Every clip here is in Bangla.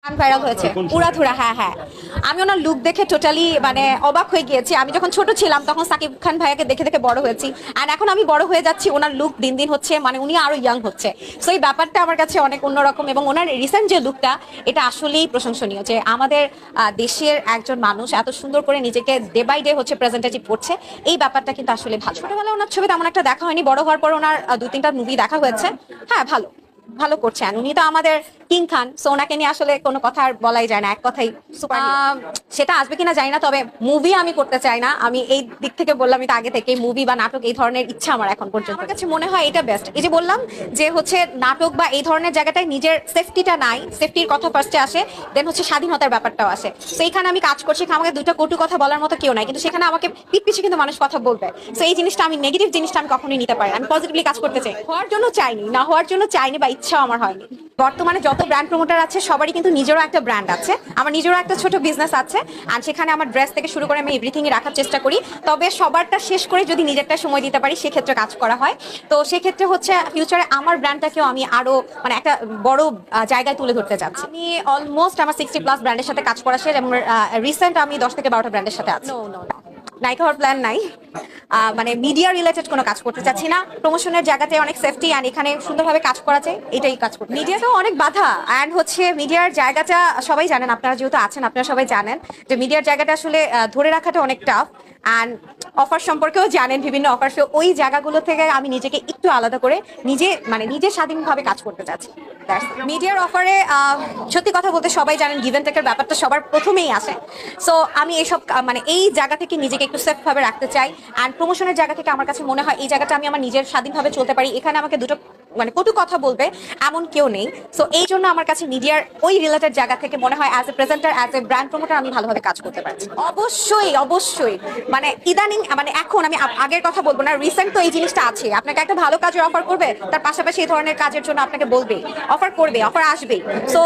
ভাইরাল হয়েছে উড়াধুরা। হ্যাঁ হ্যাঁ, আমি ওনার লুক দেখে টোটালি মানে অবাক হয়ে গিয়েছি। আমি যখন ছোট ছিলাম তখন সাকিব খান ভাইয়াকে দেখে দেখে বড় হয়েছি, আর এখন আমি বড় হয়ে যাচ্ছি, ওনার লুক দিন দিন হচ্ছে মানে উনি আরো ইয়াং হচ্ছে। সো এই ব্যাপারটা আমার কাছে অনেক অন্যরকম, এবং ওনার রিসেন্ট যে লুকটা এটা আসলেই প্রশংসনীয়, যে আমাদের দেশের একজন মানুষ এত সুন্দর করে নিজেকে ডে বাই ডে হচ্ছে প্রেজেন্টেটিভ করছে। এই ব্যাপারটা কিন্তু আসলে ভালো। ছোটবেলায় ওনার ছবি তেমন একটা দেখা হয়নি, বড় হওয়ার পর ওনার দু তিনটা মুভি দেখা হয়েছে। হ্যাঁ, ভালো ভালো করছেন, উনি তো আমাদের কিং খান, সো ওনাকে নিয়ে আসলে কোনো কথা আর বলাই যায় না, এক কথাই সুপার। সেটা আসবে কিনা জানি না, তবে মুভি আমি করতে চাই না। আমি এই দিক থেকে বললাম, এটা আগে থেকে মুভি বা নাটক এই ধরনের ইচ্ছা আমার এখন পর্যন্ত। আমার কাছে মনে হয় এটা বেস্ট। এই যে বললাম যে হচ্ছে নাটক বা এই ধরনের জায়গাটায় নিজের সেফটিটা নাই, সেফটির কথা ফার্স্টে আসে, দেন হচ্ছে স্বাধীনতার ব্যাপারটাও আসে। সো এইখানে আমি কাজ করছি, আমাকে দুটো কটু কথা বলার মতো কেউ নাই, কিন্তু সেখানে আমাকে পিঠ পিছে কিন্তু মানুষ কথা বলবে। সো এই জিনিসটা আমি নেগেটিভ জিনিসটা আমি কখনোই নিতে পারি না। আমি পজিটিভলি কাজ করতে চাই, হওয়ার জন্য চাইনি, না হওয়ার জন্য চাইনি বা ইচ্ছাও আমার হয়নি। বর্তমানে যত ব্র্যান্ড প্রমোটার আছে সবারই কিন্তু নিজেরও একটা ব্র্যান্ড আছে, আমার নিজেরও একটা ছোট বিজনেস আছে, আর সেখানে আমার ড্রেস থেকে শুরু করে আমি এভরিথিং রাখার চেষ্টা করি। তবে সবারটা শেষ করে যদি নিজেরটা সময় দিতে পারি সেক্ষেত্রে কাজ করা হয়। তো সেক্ষেত্রে হচ্ছে ফিউচারে আমার ব্র্যান্ডটাকেও আমি আরো মানে একটা বড় জায়গায় তুলে ধরতে চাচ্ছি। আমি অলমোস্ট আমার 60+ ব্র্যান্ডের সাথে কাজ করা শেষ, এবং রিসেন্ট আমি 10 থেকে 12টা ব্র্যান্ডের সাথে আছি। নায়িকা হওয়ার প্ল্যান নাই, মানে মিডিয়া রিলেটেড কোনো কাজ করতে চাচ্ছি না। প্রমোশনের জায়গাতে অনেক সেফটি, আর এখানে সুন্দরভাবে কাজ করা যায়, এটাই কাজ করতে। মিডিয়াতেও অনেক বাধা, অ্যান্ড হচ্ছে মিডিয়ার জায়গাটা সবাই জানেন, আপনারা যেহেতু আছেন আপনারা সবাই জানেন যে মিডিয়ার জায়গাটা আসলে ধরে রাখাটা অনেক টাফ। অ্যান্ড অফার সম্পর্কেও জানেন, বিভিন্ন অফার, ওই জায়গাগুলো থেকে আমি নিজেকে একটু আলাদা করে নিজে স্বাধীনভাবে কাজ করতে চাচ্ছি। মিডিয়ার অফারে সত্যি কথা বলতে সবাই জানেন গিভ অ্যান্ড টেকের ব্যাপারটা সবার প্রথমেই আসে। সো আমি এইসব মানে এই জায়গা থেকে নিজেকে একটু সেফ ভাবে রাখতে চাই। অ্যান্ড প্রমোশনের জায়গা থেকে আমার কাছে মনে হয় এই জায়গাটা আমি আমার নিজের স্বাধীনভাবে চলতে পারি, এখানে আমাকে দুটো মানে কটু কথা বলবে এমন কেউ নেই। সো এই জন্য আমার কাছে মিডিয়ার ওই রিলেটেড জায়গা থেকে মনে হয় as a presenter, as a brand promoter আমি ভালোভাবে কাজ করতে পারছি। অবশ্যই অবশ্যই, মানে ইদানিং মানে এখন আমি আগের কথা বলবো না, রিসেন্ট তো এই জিনিসটা আছে, আপনাকে একটা ভালো কাজের অফার করবে, তার পাশাপাশি এই ধরনের কাজের জন্য আপনাকে বলবে, অফার করবে, অফার আসবে। সো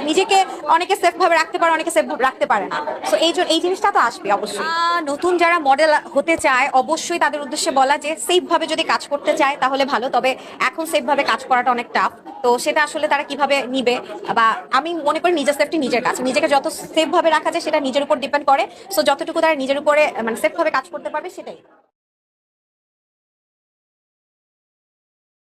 নিজেকে অনেকে সেফ ভাবে রাখতে পারে, অনেকে সেফ রাখতে পারে না। সো এই জিনিসটা তো আসবে অবশ্যই। নতুন যারা মডেল হতে চায় অবশ্যই তাদের উদ্দেশ্যে বলা যে সেফ ভাবে যদি কাজ করতে চায় তাহলে ভালো, তবে এখন সেফ ভাবে কাজ করাটা অনেক টাফ। তো সেটা আসলে তারা কিভাবে নিবে, বা আমি মনে করি নিজের সেফটি নিজের কাছে, নিজেকে যত সেফ ভাবে রাখা যায় সেটা নিজের উপর ডিপেন্ড করে। সো যতটুকু তারা নিজের উপরে মানে সেফ ভাবে কাজ করতে পারবে সেটাই।